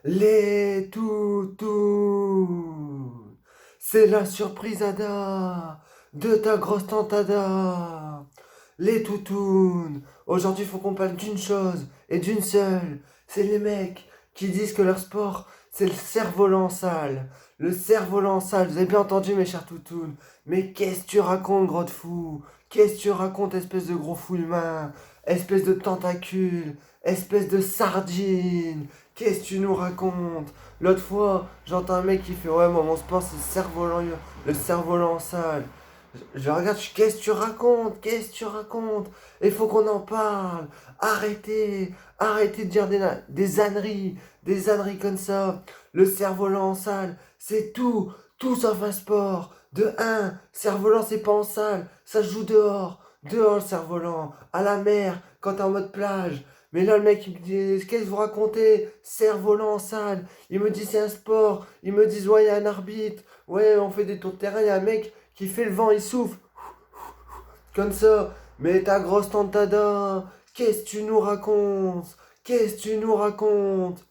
Les toutous. C'est la surprise Ada de ta grosse tante Ada. Les toutounes. Aujourd'hui, il faut qu'on parle d'une chose et d'une seule. C'est les mecs qui disent que leur sport, c'est le cerf-volant sale. Le cerf-volant sale. Vous avez bien entendu, mes chers toutounes. Mais qu'est-ce que tu racontes, gros de fou? Qu'est-ce que tu racontes, espèce de gros fou humain? Espèce de tentacule? Espèce de sardine? Qu'est-ce que tu nous racontes? L'autre fois, j'entends un mec qui fait ouais, moi mon sport c'est le cerf-volant sale. Je regarde, qu'est-ce que tu racontes? Qu'est-ce que tu racontes? Il faut qu'on en parle. Arrêtez de dire des âneries comme ça. Le cerf-volant sale, c'est tout sauf un sport. De un, cerf-volant c'est pas en salle, ça se joue dehors le cerf-volant, à la mer, quand t'es en mode plage. Mais là, le mec, il me dit, qu'est-ce que vous racontez? Cerf-volant en salle. Il me dit, c'est un sport. Ils me disent, ouais, il y a un arbitre. Ouais, on fait des tours de terrain. Il y a un mec qui fait le vent, il souffle. Comme ça. Mais ta grosse tante Tada, qu'est-ce que tu nous racontes? Qu'est-ce que tu nous racontes?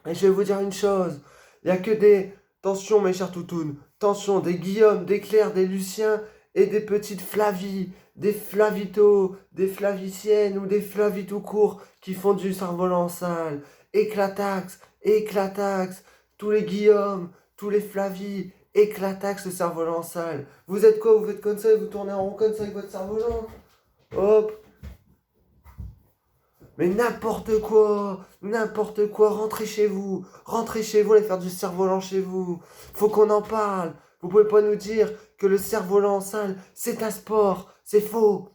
Et je vais vous dire une chose. Il n'y a que des... Tension, mes chers toutounes. Tension, des Guillaume, des Claire, des Lucien et des petites Flavie, des Flavito, des Flaviciennes ou des Flavi tout court qui font du cerf-volant en salle. Éclatax. Tous les Guillaume, tous les Flavie, éclatax le cerf-volant en salle. Vous êtes quoi? Vous faites comme ça et vous tournez en rond comme ça avec votre cerf-volant? Hop, mais n'importe quoi, rentrez chez vous, allez faire du cerf-volant chez vous. Faut qu'on en parle. Vous pouvez pas nous dire que le cerf-volant en salle, c'est un sport. C'est faux,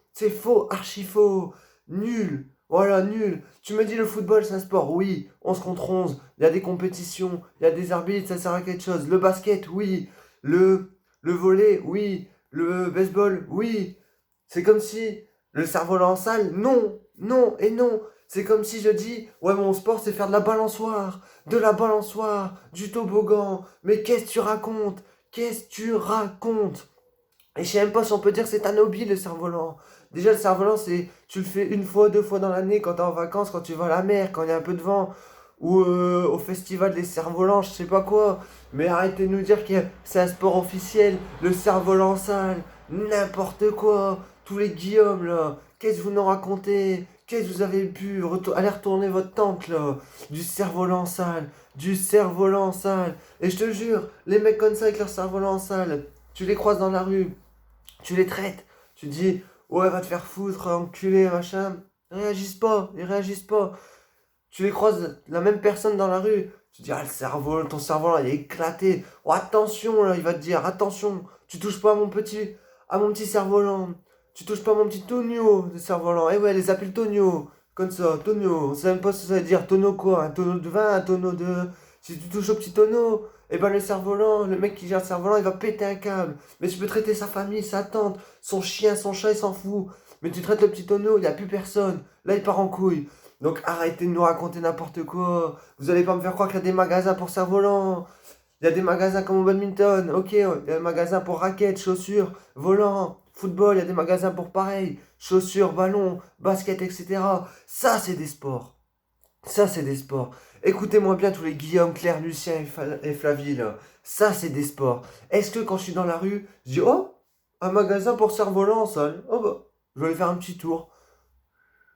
archi faux. Nul, voilà, nul. Tu me dis le football, c'est un sport, oui, 11 contre 11, il y a des compétitions, il y a des arbitres, ça sert à quelque chose. Le basket, oui. Le volley, oui. Le baseball, oui. C'est comme si le cerf-volant en salle, non. C'est comme si je dis, ouais, mon sport, c'est faire de la balançoire, du toboggan. Mais qu'est-ce que tu racontes? Qu'est-ce que tu racontes? Et je sais même pas si on peut dire que c'est un hobby, le cerf-volant. Déjà, le cerf-volant, c'est, tu le fais une fois, deux fois dans l'année, quand t'es en vacances, quand tu vas à la mer, quand il y a un peu de vent, ou au festival des cerfs-volants, je sais pas quoi. Mais arrêtez de nous dire que c'est un sport officiel, le cerf-volant sale, n'importe quoi. Tous les Guillaume, là, qu'est-ce que vous nous racontez? Qu'est-ce que vous avez pu aller retourner votre tente, là? Du cerf-volant sale. Et je te jure, les mecs comme ça avec leur cerf-volant sale, tu les croises dans la rue, tu les traites, tu dis, ouais, va te faire foutre, enculé, machin. Ils réagissent pas. Tu les croises, la même personne dans la rue, tu dis, ah, ton cerveau là, il est éclaté. Oh, attention, là, il va te dire, attention, tu touches pas à mon petit cerf-volant. Tu touches pas à mon petit Tonio de cerf-volant. Eh ouais, les appelle Tonio. Comme ça, Tonio. On sait même pas ce que ça veut dire. Tonneau quoi? Un tonneau de vin, un tonneau de. Si tu touches au petit tonneau, eh ben le cerf-volant, le mec qui gère le cerf-volant, il va péter un câble. Mais tu peux traiter sa famille, sa tante, son chien, son chat, il s'en fout. Mais tu traites le petit tonneau, il n'y a plus personne. Là, il part en couille. Donc arrêtez de nous raconter n'importe quoi. Vous allez pas me faire croire qu'il y a des magasins pour cerf-volant. Il y a des magasins comme au badminton. Ok, il y a des magasins pour raquettes, chaussures, volants, football. Il y a des magasins pour pareil. Chaussures, ballons, basket, etc. Ça, c'est des sports. Ça, c'est des sports. Écoutez-moi bien tous les Guillaume, Claire, Lucien et Flavie, là. Ça, c'est des sports. Est-ce que quand je suis dans la rue, je dis, oh, un magasin pour cerf-volant en salle. Oh bah, je vais aller faire un petit tour.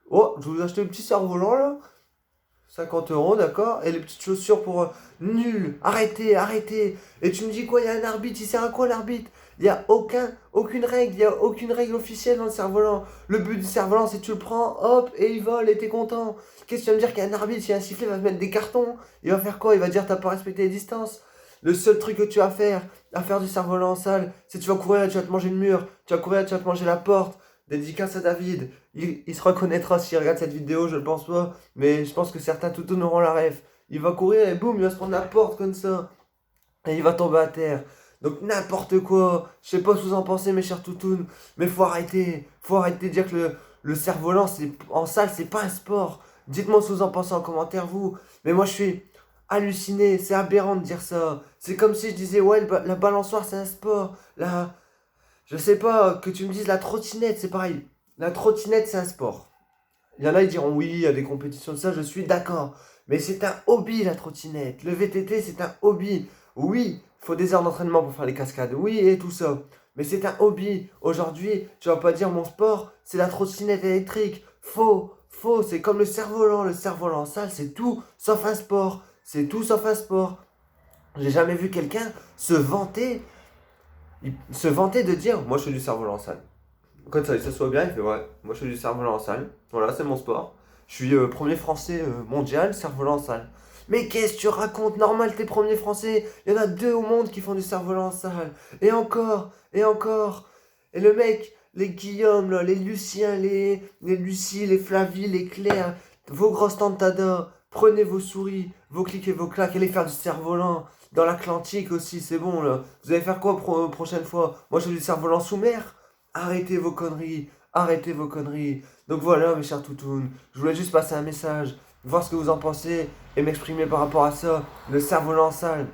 Oh, je vais vous acheter un petit cerf-volant, là. 50 € d'accord? Et les petites chaussures pour... nul! Arrêtez! Et tu me dis quoi? Il y a un arbitre, il sert à quoi l'arbitre? Il n'y a aucune règle officielle dans le cerf-volant. Le but du cerf-volant, c'est que tu le prends, hop, et il vole, et t'es content. Qu'est-ce que tu vas me dire qu'il y a un arbitre, il y a un sifflet, il va te mettre des cartons. Il va faire quoi? Il va dire t'as pas respecté les distances. Le seul truc que tu vas faire, à faire du cerf-volant en salle, c'est que tu vas courir et tu vas te manger le mur. Tu vas courir et tu vas te manger la porte. Dédicace à David. Il se reconnaîtra s'il regarde cette vidéo, je le pense pas. Mais je pense que certains toutous auront la ref. Il va courir et boum, il va se prendre la porte comme ça. Et il va tomber à terre. Donc n'importe quoi. Je sais pas ce que vous en pensez, mes chers toutounes. Mais faut arrêter. Faut arrêter de dire que le cerf-volant en salle, c'est pas un sport. Dites-moi ce que vous en pensez en commentaire, vous. Mais moi, je suis halluciné. C'est aberrant de dire ça. C'est comme si je disais, ouais, la balançoire, c'est un sport. Je sais pas, que tu me dises la trottinette, c'est pareil. La trottinette, c'est un sport. Il y en a, ils diront oui, il y a des compétitions de ça, je suis d'accord. Mais c'est un hobby la trottinette. Le VTT, c'est un hobby. Oui, il faut des heures d'entraînement pour faire les cascades. Oui, et tout ça. Mais c'est un hobby. Aujourd'hui, tu vas pas dire mon sport, c'est la trottinette électrique. Faux, faux, c'est comme le cerf-volant. Le cerf-volant en salle, c'est tout sauf un sport. C'est tout sauf un sport. J'ai jamais vu quelqu'un se vanter de dire, moi je fais du cerf-volant en salle. Quand ça s'assoit bien, il fait ouais, moi je fais du cerf-volant en salle. Voilà, c'est mon sport. Je suis premier français mondial, cerf-volant en salle. Mais qu'est-ce que tu racontes? Normal, t'es premier français. Il y en a 2 au monde qui font du cerf-volant en salle. Et encore, et encore. Et le mec, les Guillaume, là, les Lucien, les Lucie, les Flavie, les Claire, vos grosses tantes Tada, prenez vos souris, vos clics et vos claques, allez faire du cerf-volant. Dans l'Atlantique aussi, c'est bon là. Vous allez faire quoi prochaine fois? Moi je fais du cerf-volant sous mer. Arrêtez vos conneries, arrêtez vos conneries. Donc voilà mes chers toutounes, je voulais juste passer un message, voir ce que vous en pensez et m'exprimer par rapport à ça. Le cerf-volant en salle,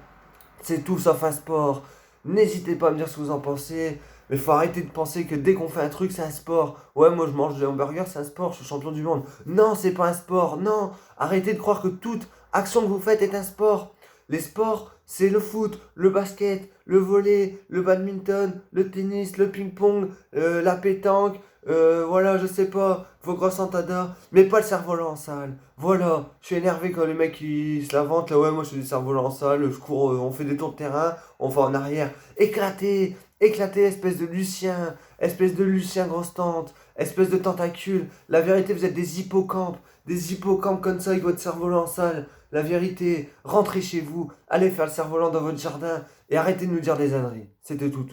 c'est tout sauf un sport. N'hésitez pas à me dire ce que vous en pensez. Mais faut arrêter de penser que dès qu'on fait un truc, c'est un sport. Ouais, moi je mange des hamburgers, c'est un sport, je suis champion du monde. Non, c'est pas un sport. Non, arrêtez de croire que toute action que vous faites est un sport. Les sports, c'est le foot, le basket, le volley, le badminton, le tennis, le ping-pong, la pétanque, voilà, je sais pas, vos grosses entadas, mais pas le cerf-volant en salle. Voilà, je suis énervé quand les mecs ils se la vantent, là, ouais, moi je fais du cerf-volant en salle, je cours, on fait des tours de terrain, on va en arrière. Éclaté, éclaté, espèce de Lucien grosse-tante, espèce de tentacule. La vérité, vous êtes des hippocampes comme ça avec votre cerf-volant en salle. La vérité, rentrez chez vous, allez faire le cerf-volant dans votre jardin et arrêtez de nous dire des âneries. C'était tout.